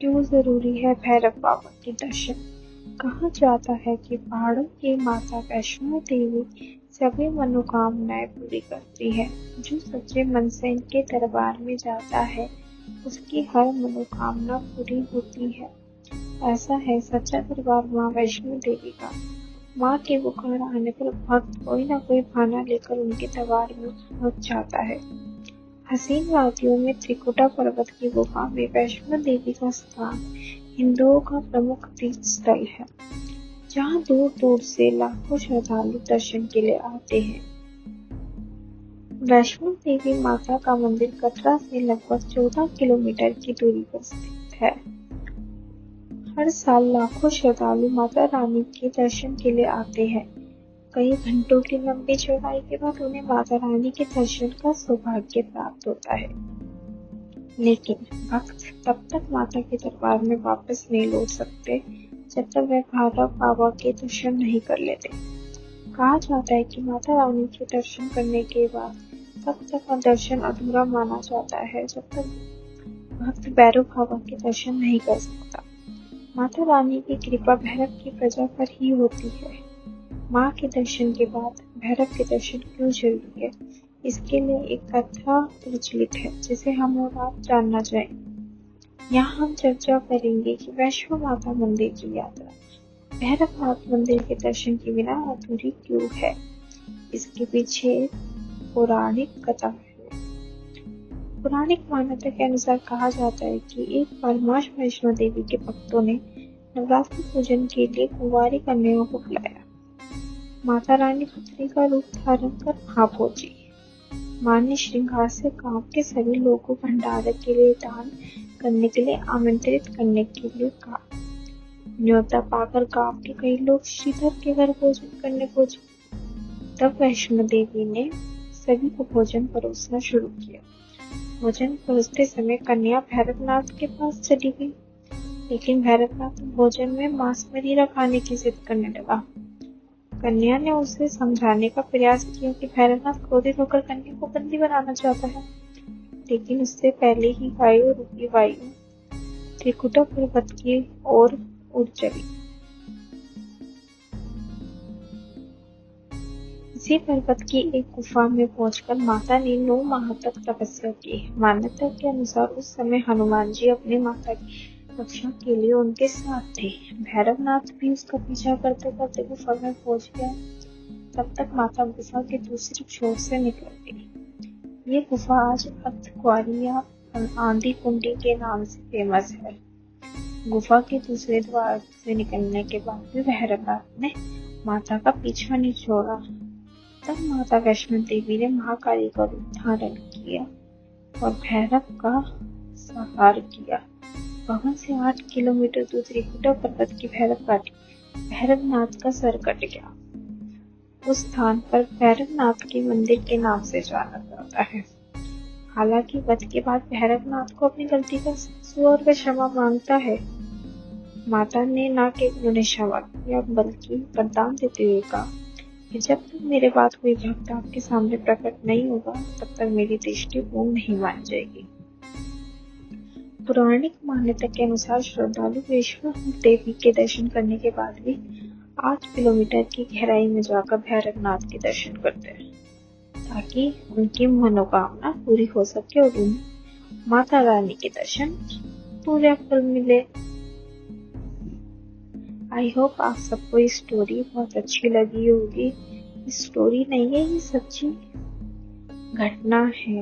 क्यों जरूरी है भैरव बाबा के दर्शन? कहा जाता है कि पहाड़ों की माता वैष्णो देवी सभी मनोकामनाएं पूरी करती है। जो सच्चे मन से इनके दरबार में जाता है उसकी हर मनोकामना पूरी होती है। ऐसा है सच्चा दरबार माँ वैष्णो देवी का। माँ के बुखार आने पर भक्त कोई न कोई बहाना लेकर उनके दरबार में पहुंच जाता है। हसीन वादियों में त्रिकुटा पर्वत की गुफा में वैष्णो देवी का स्थान हिंदुओं का प्रमुख तीर्थ स्थल है, जहाँ दूर दूर से लाखों श्रद्धालु दर्शन के लिए आते हैं। वैष्णो देवी माता का मंदिर कटरा से लगभग 14 किलोमीटर की दूरी पर स्थित है। हर साल लाखों श्रद्धालु माता रानी के दर्शन के लिए आते हैं। कई घंटों की लंबी चढ़ाई के बाद उन्हें माता रानी के दर्शन का सौभाग्य प्राप्त होता है। लेकिन भक्त तब तक माता के दरबार में वापस नहीं लौट सकते जब तक वे भैरव बाबा के दर्शन नहीं कर लेते। कहा जाता है कि माता रानी के दर्शन करने के बाद तब तक दर्शन अधूरा माना जाता है जब तक भक्त भैरव बाबा के दर्शन नहीं कर सकता। माता रानी की कृपा भैरव की प्रजा पर ही होती है। माँ के दर्शन के बाद भैरव के दर्शन क्यों जरूरी है, इसके लिए एक कथा प्रचलित है जिसे हम और आप जानना चाहेंगे। यहाँ हम चर्चा करेंगे कि वैष्णो माता मंदिर की यात्रा भैरवनाथ मंदिर के दर्शन के बिना अधूरी क्यों है। इसके पीछे पौराणिक कथा है। पौराणिक मान्यता के अनुसार कहा जाता है कि एक बार माँ वैष्णो देवी के भक्तों ने नवरात्रि पूजन के लिए कुंवारी कन्याओं को बुलाया। माता रानी पुत्री का रूप धारण कर वहां पहुंची। माँ ने श्रृंगार से गांव के सभी लोगों को भंडारे के लिए दान करने के लिए आमंत्रित करने के लिए कहा। न्योता पाकर गांव के कई लोग श्रीधर के घर भोजन करने पहुंचे। तब वैष्णो देवी ने सभी को भोजन परोसना शुरू किया। भोजन परोसते समय कन्या भैरवनाथ के पास चली गई, लेकिन भैरवनाथ भोजन में मांस मदिरा खाने की जिद करने लगा। कन्या ने उसे समझाने का प्रयास किया कि भैरवनाथ क्रोधित होकर कन्या को बंदी बनाना चाहता है, लेकिन उससे पहले ही वायु रूपी वायु त्रिकुटा पर्वत की ओर उड़ चली। इसी पर्वत की एक गुफा में पहुंचकर माता ने 9 माह तक तपस्या की। मान्यता के अनुसार उस समय हनुमान जी अपनी माता की रक्षा के लिए उनके साथ थे। भैरवनाथ भी उसका पीछा करते करते गुफा में पहुंच गया। तब तक माता गुफा के दूसरी छोर से निकल गई। ये गुफा आज अर्धकुंवारी या आंधी कुंडी के नाम से फेमस है। गुफा के दूसरे द्वार से निकलने के बाद भी भैरवनाथ ने माता का पीछा नहीं छोड़ा। तब माता वैष्णो देवी ने महाकाली का रूप धारण किया और भैरव का संहार किया। भवन से 8 किलोमीटर दूर त्रिकुटा पर्वत की भैरव घाटी भैरवनाथ का सर कट गया। उस स्थान पर भैरवनाथ के मंदिर के नाम से जाना जाता है। हालांकि वध के बाद भैरवनाथ को अपनी गलती का अफसोस और क्षमा मांगता है। माता ने न केवल उन्हें क्षमा किया बल्कि वरदान देते हुए कहा कि जब तक मेरे बाद कोई भक्त आपके सामने प्रकट नहीं होगा तब तक मेरी दृष्टि पूर्ण नहीं मान जाएगी। पौराणिक मान्यता के अनुसार श्रद्धालु वैष्णो देवी के दर्शन करने के बाद भी 8 किलोमीटर की गहराई में जाकर भैरवनाथ के दर्शन करते हैं, ताकि उनकी मनोकामना पूरी हो सके और उन्हें माता रानी के दर्शन पूरा फल मिले। आई होप आप सबको ये स्टोरी बहुत अच्छी लगी होगी। स्टोरी नहीं है, ये सच्ची घटना है।